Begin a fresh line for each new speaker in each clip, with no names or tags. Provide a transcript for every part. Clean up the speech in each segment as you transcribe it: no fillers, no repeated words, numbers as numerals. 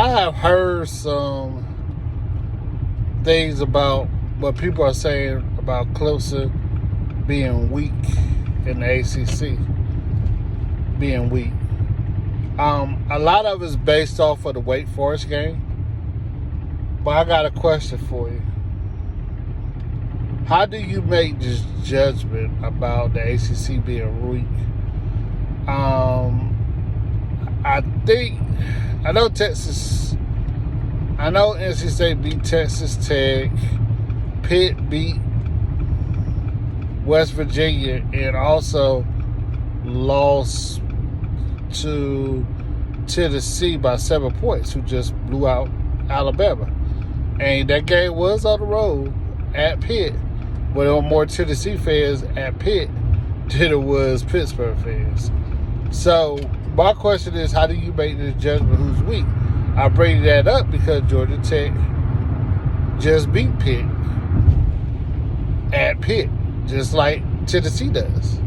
I have heard some things about what people are saying about Clemson being weak in the ACC, being weak. A lot of it's based off of the Wake Forest game. But I got a question for you. How do you make this judgment about the ACC being weak? I know NC State beat Texas Tech, Pitt beat West Virginia, and also lost to Tennessee by 7 points, who just blew out Alabama. And that game was on the road at Pitt, but there were more Tennessee fans at Pitt than it was Pittsburgh fans. So my question is, how do you make this judgment who's weak? I bring that up because Georgia Tech just beat Pitt at Pitt, just like Tennessee does.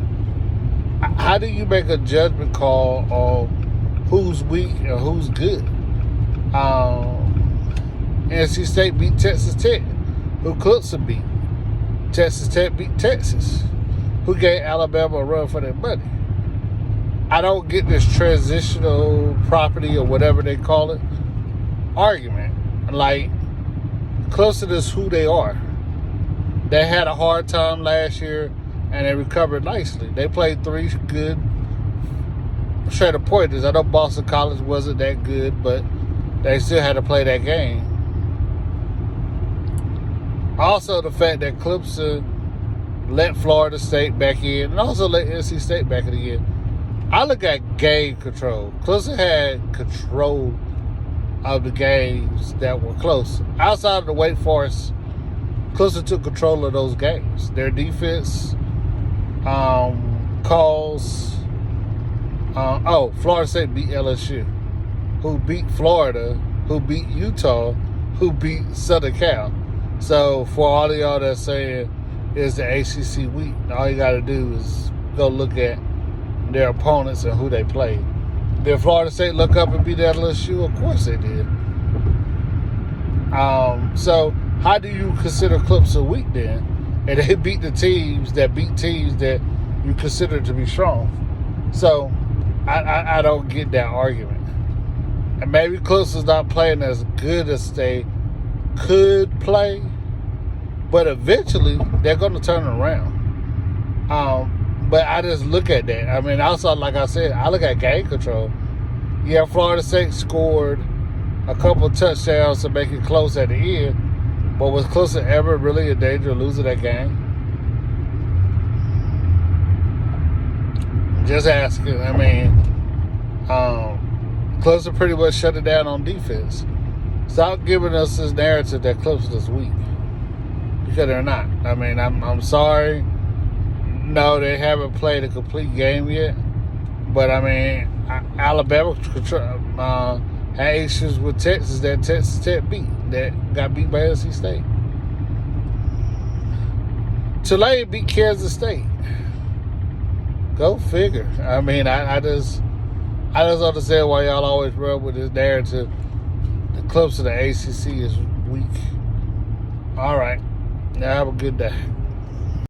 How do you make a judgment call on who's weak and who's good? NC State beat Texas Tech, who Clemson beat. Texas Tech beat Texas, who gave Alabama a run for their money. I don't get this transitional property or whatever they call it argument. Like, Clemson is who they are. They had a hard time last year, and they recovered nicely. They played 3 good straight up pointers. I know Boston College wasn't that good, but they still had to play that game. Also, the fact that Clemson let Florida State back in, and also let NC State back in again. I look at game control. Clemson had control of the games that were close. Outside of the Wake Forest, Clemson took control of those games. Their defense calls. Florida State beat LSU, who beat Florida, who beat Utah, who beat Southern Cal. So for all of y'all that's saying is the ACC weak, all you got to do is go look at their opponents and who they played. Did Florida State look up and beat LSU? Of course they did. So how do you consider Clemson weak then? And they beat the teams that you consider to be strong. So I don't get that argument. And maybe Clemson's not playing as good as they could play, but eventually they're going to turn around. But I just look at that. I mean, also, like I said, I look at game control. Yeah, Florida State scored a couple of touchdowns to make it close at the end, but was Clemson ever really in danger of losing that game? Just asking. I mean, Clemson pretty much shut it down on defense. Stop giving us this narrative that Clemson is weak, because they're not. I mean, I'm sorry. No, they haven't played a complete game yet. But, I mean, Alabama had issues with Texas that Texas Tech that got beat by NC State. Tulane beat Kansas State. Go figure. I mean, I just understand why y'all always run with this narrative. The Clemson of the ACC is weak. All right. Now have a good day.